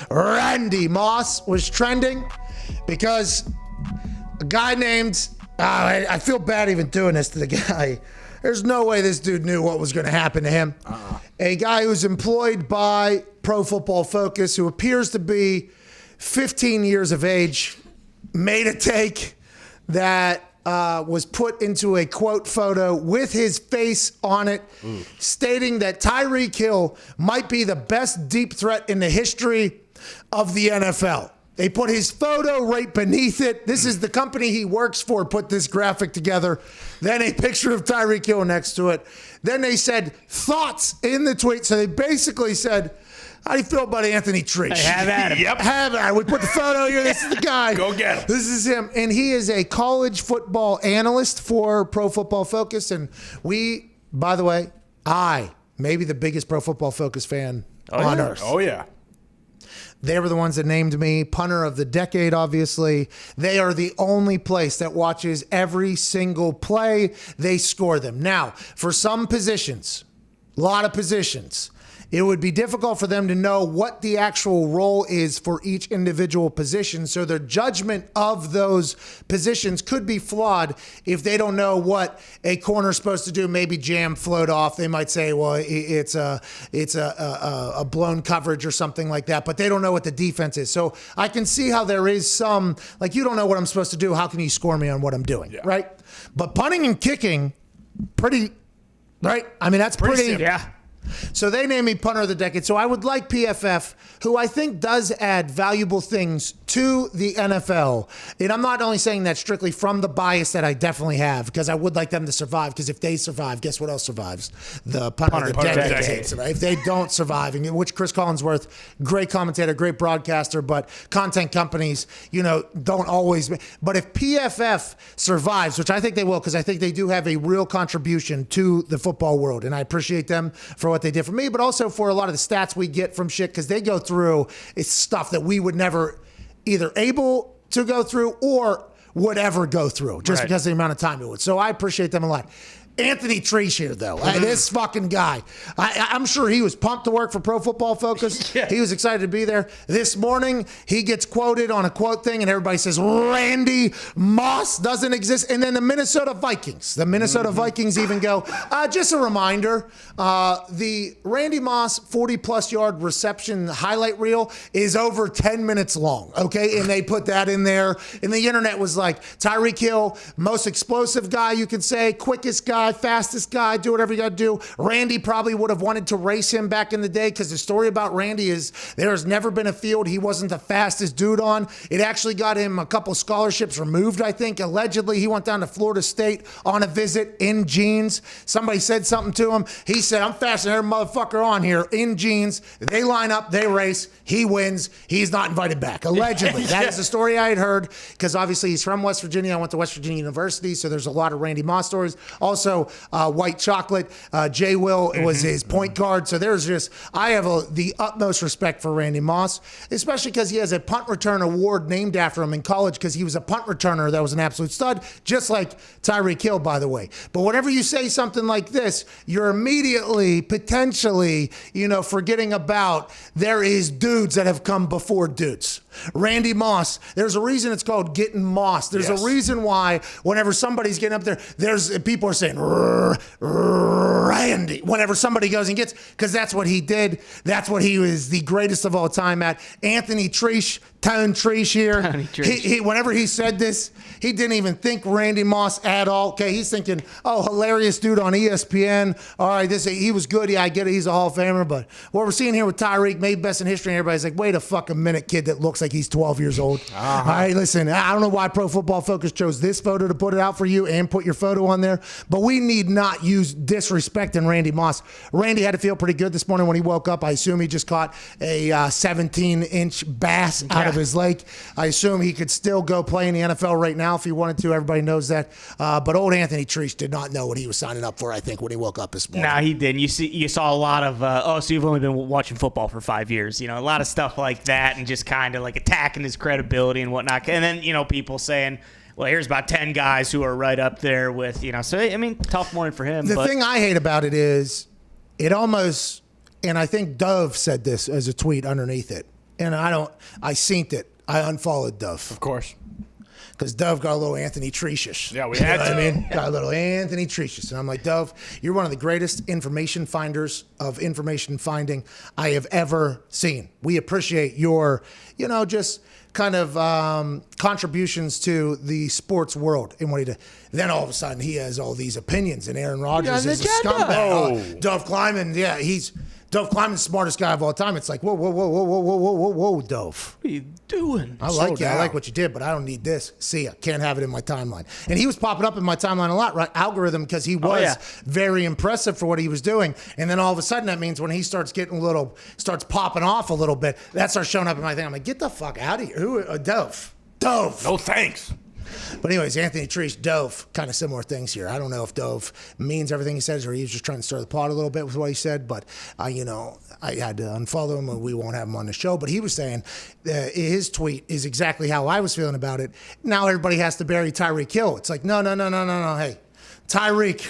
Randy Moss was trending because a guy named, I feel bad even doing this to the guy. There's no way this dude knew what was going to happen to him. A guy who's employed by Pro Football Focus, who appears to be 15 years of age, made a take that was put into a quote photo with his face on it, stating that Tyreek Hill might be the best deep threat in the history of the NFL. They put his photo right beneath it. This is the company he works for, put this graphic together. Then a picture of Tyreek Hill next to it. Then they said thoughts in the tweet. So they basically said, how do you feel about Anthony Trish? Have at him. Yep. Have at him. We put the photo here. This is the guy. Go get him. This is him. And he is a college football analyst for Pro Football Focus. And we, by the way, maybe the biggest Pro Football Focus fan on earth. Oh, yeah. They were the ones that named me punter of the decade, obviously. They are the only place that watches every single play. They score them. Now, for some positions, a lot of positions, it would be difficult for them to know what the actual role is for each individual position. So their judgment of those positions could be flawed if they don't know what a corner is supposed to do. Maybe jam float off. They might say, well, it's a blown coverage or something like that, but they don't know what the defense is. So I can see how there is some, like, you don't know what I'm supposed to do. How can you score me on what I'm doing? Yeah. Right? But punting and kicking, pretty, right? I mean, that's pretty. Yeah. So they named me punter of the decade. So I would like PFF, who I think does add valuable things to the NFL. And I'm not only saying that strictly from the bias that I definitely have, because I would like them to survive. Because if they survive, guess what else survives? The punter of the decade. Right? If they don't survive, and which Chris Collinsworth, great commentator, great broadcaster, but content companies, don't always. But if PFF survives, which I think they will, because I think they do have a real contribution to the football world, and I appreciate them for what they did for me, but also for a lot of the stats we get from shit, because they go through stuff that we would never either able to go through or would ever go through, just because of the amount of time it would. So I appreciate them a lot. Anthony Trish here, though. This fucking guy. I'm sure he was pumped to work for Pro Football Focus. Yeah. He was excited to be there. This morning, he gets quoted on a quote thing, and everybody says, Randy Moss doesn't exist. And then the Minnesota Vikings. The Minnesota Vikings even go, just a reminder, the Randy Moss 40-plus yard reception highlight reel is over 10 minutes long, okay? And they put that in there. And the internet was like, Tyreek Hill, most explosive guy, you could say, quickest guy, fastest guy, do whatever you got to do. Randy probably would have wanted to race him back in the day, because the story about Randy is there has never been a field he wasn't the fastest dude on. It actually got him a couple scholarships removed, I think. Allegedly, he went down to Florida State on a visit in jeans. Somebody said something to him. He said, I'm faster than every motherfucker on here in jeans. They line up, they race, he wins. He's not invited back. Allegedly. That is the story I had heard, because obviously he's from West Virginia. I went to West Virginia University, so there's a lot of Randy Moss stories. Also, White Chocolate, Jay Will was his point guard. So there's just, I have the utmost respect for Randy Moss, especially because he has a punt return award named after him in college, because he was a punt returner that was an absolute stud, just like Tyreek Hill, by the way. But whenever you say something like this, you're immediately, potentially, forgetting about there is dudes that have come before dudes. Randy Moss, there's a reason it's called getting moss. There's a reason why whenever somebody's getting up there, there's people are saying Randy whenever somebody goes and gets, because that's what he did. That's what he was the greatest of all time at. Anthony Trish, Tone Trish here. He, whenever he said this, he didn't even think Randy Moss at all. Okay, he's thinking, oh, hilarious dude on ESPN. All right, he was good. Yeah, I get it. He's a Hall of Famer. But what we're seeing here with Tyreek, maybe best in history, and everybody's like, wait a fucking minute, kid that looks like he's 12 years old. All right, listen, I don't know why Pro Football Focus chose this photo to put it out for you and put your photo on there, but we need not use disrespecting Randy Moss. Randy had to feel pretty good this morning when he woke up. I assume he just caught a 17-inch bass out of his lake. I assume he could still go play in the NFL right now if he wanted to. Everybody knows that. But old Anthony Trish did not know what he was signing up for, I think, when he woke up this morning. No, he didn't. You saw a lot of, so you've only been watching football for 5 years. A lot of stuff like that, and just kind of like attacking his credibility and whatnot. And then, people saying, well, here's about 10 guys who are right up there with, so, I mean, tough morning for him. The thing I hate about it is it almost, and I think Dove said this as a tweet underneath it, and I synced it. I unfollowed Dove. Of course. Because Dove got a little Anthony Treatish. Yeah, we had to. I mean, got a little Anthony Treatish. And I'm like, Dove, you're one of the greatest information finders of information finding I have ever seen. We appreciate your, just kind of contributions to the sports world and what he did. Then all of a sudden he has all these opinions, and Aaron Rodgers is a scumbag. Dove Kleiman, Dove Kleiman's the smartest guy of all time. It's like, whoa, Dove. What are you doing? I like you. I like what you did, but I don't need this. See ya. Can't have it in my timeline. And he was popping up in my timeline a lot, right? Algorithm, because he was very impressive for what he was doing. And then all of a sudden, that means when he starts starts popping off a little bit, that starts showing up in my thing. I'm like, get the fuck out of here. Who? Dove. No thanks. But anyways, Anthony Treatish, Dove, kind of similar things here. I don't know if Dove means everything he says or he was just trying to stir the pot a little bit with what he said, but I had to unfollow him and we won't have him on the show. But he was saying his tweet is exactly how I was feeling about it. Now everybody has to bury Tyreek Hill. It's like, no. Hey, Tyreek,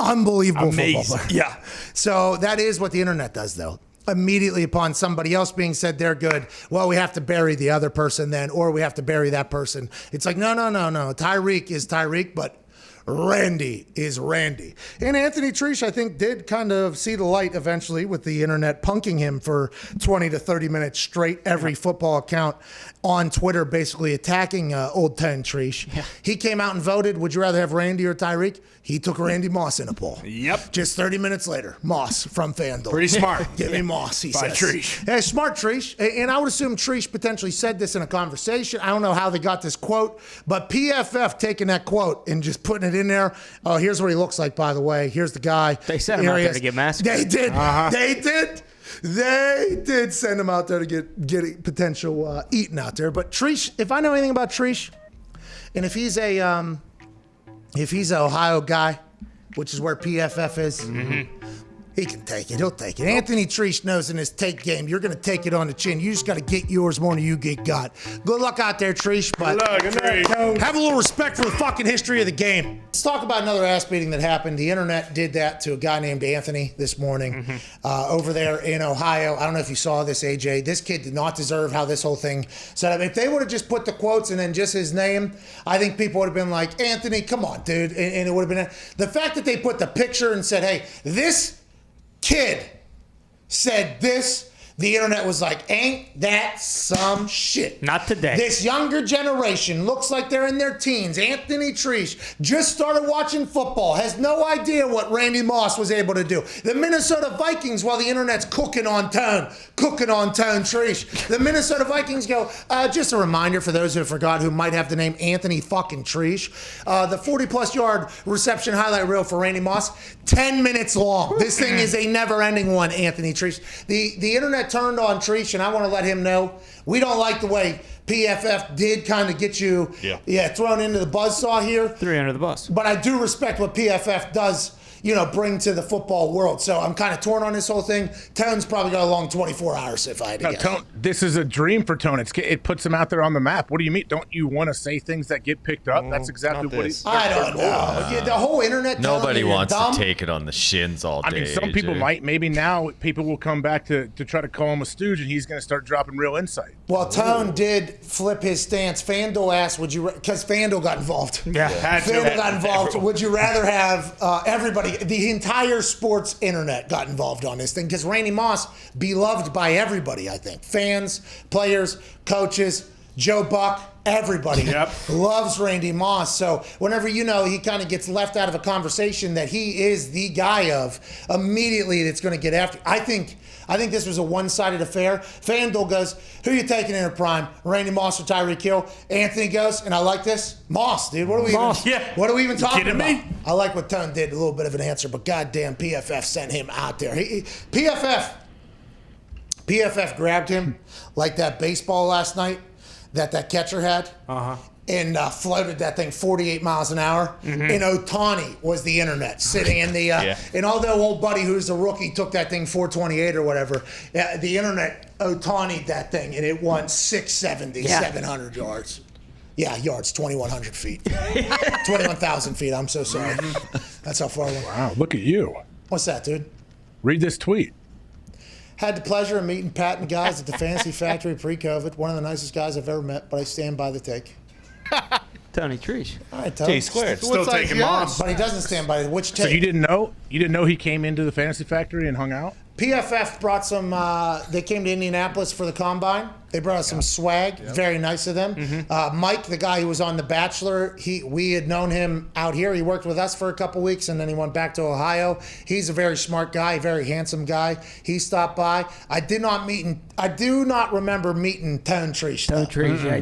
unbelievable football player. Yeah. So that is what the internet does, though. Immediately upon somebody else being said they're good, well, we have to bury the other person then, or we have to bury that person. It's like, no. Tyreek is Tyreek, but Randy is Randy. And Anthony Treatish, I think, did kind of see the light eventually with the internet punking him for 20 to 30 minutes straight, every football account on Twitter basically attacking old 10 Treatish. Yeah. He came out and voted, would you rather have Randy or Tyreek? He took Randy Moss in a poll. Yep. Just 30 minutes later, Moss from FanDuel. Pretty smart. Give me Moss, he By says. Treatish. Hey, smart Treatish. And I would assume Treatish potentially said this in a conversation. I don't know how they got this quote, but PFF taking that quote and just putting it in there. Oh, here's what he looks like, by the way. Here's the guy. They sent him out there to get massacred. They did. They did. They did send him out there to get potential eaten out there. But Treatish, if I know anything about Treatish, and if he's an Ohio guy, which is where PFF is, he can take it. He'll take it. Anthony Treatish knows in his take game, you're going to take it on the chin. You just got to get yours more than you get got. Good luck out there, Treatish. But have a little respect for the fucking history of the game. Let's talk about another ass beating that happened. The internet did that to a guy named Anthony this morning over there in Ohio. I don't know if you saw this, AJ. This kid did not deserve how this whole thing set up. If they would have just put the quotes and then just his name, I think people would have been like, Anthony, come on, dude. And it would have been the fact that they put the picture and said, hey, this kid said this. The internet was like, ain't that some shit? Not today. This younger generation looks like they're in their teens. Anthony Treatish just started watching football, has no idea what Randy Moss was able to do. The Minnesota Vikings, while the internet's cooking on tone, Treatish. The Minnesota Vikings go, just a reminder for those who forgot who might have the name Anthony fucking Treatish. The 40-plus yard reception highlight reel for Randy Moss, 10 minutes long. This thing is a never-ending one, Anthony Treatish. The internet turned on Treatish, and I want to let him know we don't like the way PFF did kind of get you thrown into the buzzsaw here. Threw under the bus. But I do respect what PFF does, bring to the football world. So I'm kind of torn on this whole thing. Tone's probably got a long 24 hours if I had to guess. Tone, this is a dream for Tone. It puts him out there on the map. What do you mean? Don't you want to say things that get picked up? That's exactly what he's... I don't know. The whole internet... Nobody wants to take it on the shins all day. I mean, some people might. Maybe now people will come back to try to call him a stooge, and he's going to start dropping real insight. Well, Tone did flip his stance. FanDuel asked, because FanDuel got involved. Yeah. FanDuel got involved. Would you rather have everybody, the entire sports internet got involved on this thing? Because Randy Moss, beloved by everybody, I think. Fans, players, coaches, Joe Buck, everybody loves Randy Moss. So whenever he kind of gets left out of a conversation that he is the guy of, immediately it's going to get after. I think this was a one-sided affair. FanDuel goes, who are you taking in a prime? Randy Moss or Tyreek Hill? Anthony goes, and I like this, Moss, dude. What are we even talking about? Me? I like what Tone did, a little bit of an answer, but goddamn, PFF sent him out there. PFF grabbed him like that baseball last night that catcher had. And floated that thing 48 miles an hour. And Ohtani was the internet sitting in the... And although old buddy who's a rookie took that thing 428 or whatever, the internet Ohtani'd that thing, and it won 670, 700 yards. Yeah, yards, 2,100 feet. 21,000 feet, I'm so sorry. That's how far it went. Wow, look at you. What's that, dude? Read this tweet. Had the pleasure of meeting Pat and guys at the Fantasy Factory pre-COVID. One of the nicest guys I've ever met, but I stand by the take. Tony Trish. All right, Tony. T-squared. Still taking mom. But he doesn't stand by which take. So you didn't know? You didn't know he came into the Fantasy Factory and hung out? PFF brought some. They came to Indianapolis for the combine. They brought us some swag. Very nice of them. Mike, the guy who was on The Bachelor, we had known him out here. He worked with us for a couple weeks, and then he went back to Ohio. He's a very smart guy, very handsome guy. He stopped by. I do not remember meeting Tone Treesh. Tony Trish. Yeah.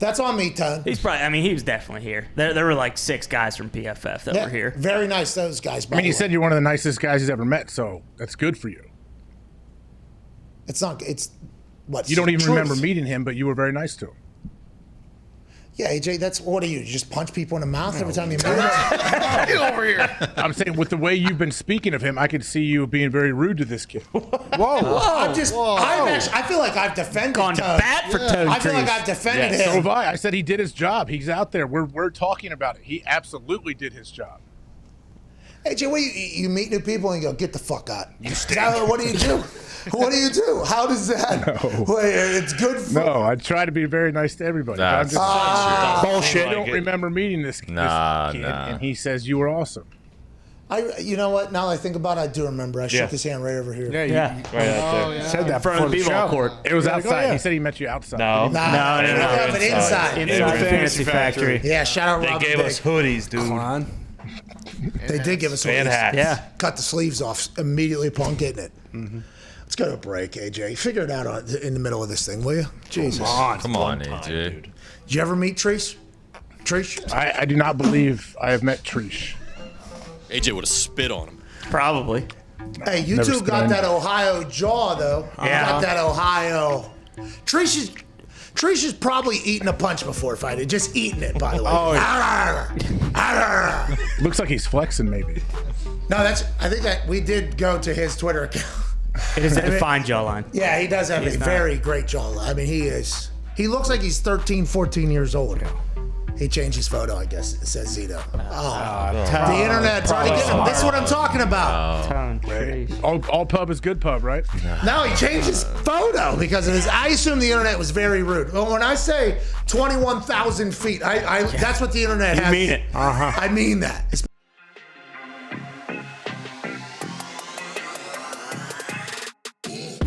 That's on me, Tone. He's probably. I mean, he was definitely here. There were like 6 guys from PFF that were here. Very nice, those guys. I mean, you said you're one of the nicest guys he's ever met, so that's good for you. It's not. It's what You don't even truth. remember meeting him, but you were very nice to him. Yeah, AJ, that's what are you? You just punch people in the mouth every time you meet them? Get over here. I'm saying with the way you've been speaking of him, I could see you being very rude to this kid. I feel like I've defended Gone to Tone. bat for Tony I feel like Trish. I've defended So him. have I. I said he did his job. He's out there. We're talking about it. He absolutely did his job. AJ, what you meet new people and you go, get the fuck out. What do you do? What do you do? How does that? No. Wait, it's good for. No, I try to be very nice to everybody. Nah, I'm it's just not true. bullshit. I don't Like it. remember meeting this kid, Nah. and he says you were awesome. You know what? Now that I think about it, I do remember. I shook his hand right over here. Yeah. Right out there. Said that In front of before the the b-ball show. court. It was outside. yeah. He said he met you outside. No. Nah, No. but inside. Inside the Fantasy Factory. Yeah, shout out They Robin gave Big. us hoodies, dude. Come on. They did give us And hoodies. hats. Yeah. Cut the sleeves off immediately upon getting it. Let's go to a break, AJ. Figure it out in the middle of this thing, will you? Jesus. Come on, AJ. Dude. Did you ever meet Treesh? Treesh? I do not believe I have met Trish. AJ would have spit on him. Probably. Hey, you Never two got spin. that Ohio jaw, though. Yeah. Got that Ohio. Trish is probably eaten a punch before fighting. Just eating it, by the way. Oh, Arr, arr. Looks like he's flexing, maybe. No, I think that we did go to his Twitter account. It is a defined jawline. Yeah, he does have a very great jaw. I mean, he looks like he's 13, 14 years old. He changed his photo, I guess. It says Zito. The internet's already getting him. This is what I'm talking about. Tone Trish. All pub is good pub, right? No, he changed his photo because of his. I assume the internet was very rude. Well, when I say 21,000 feet, that's what the internet has. mean it. I mean that.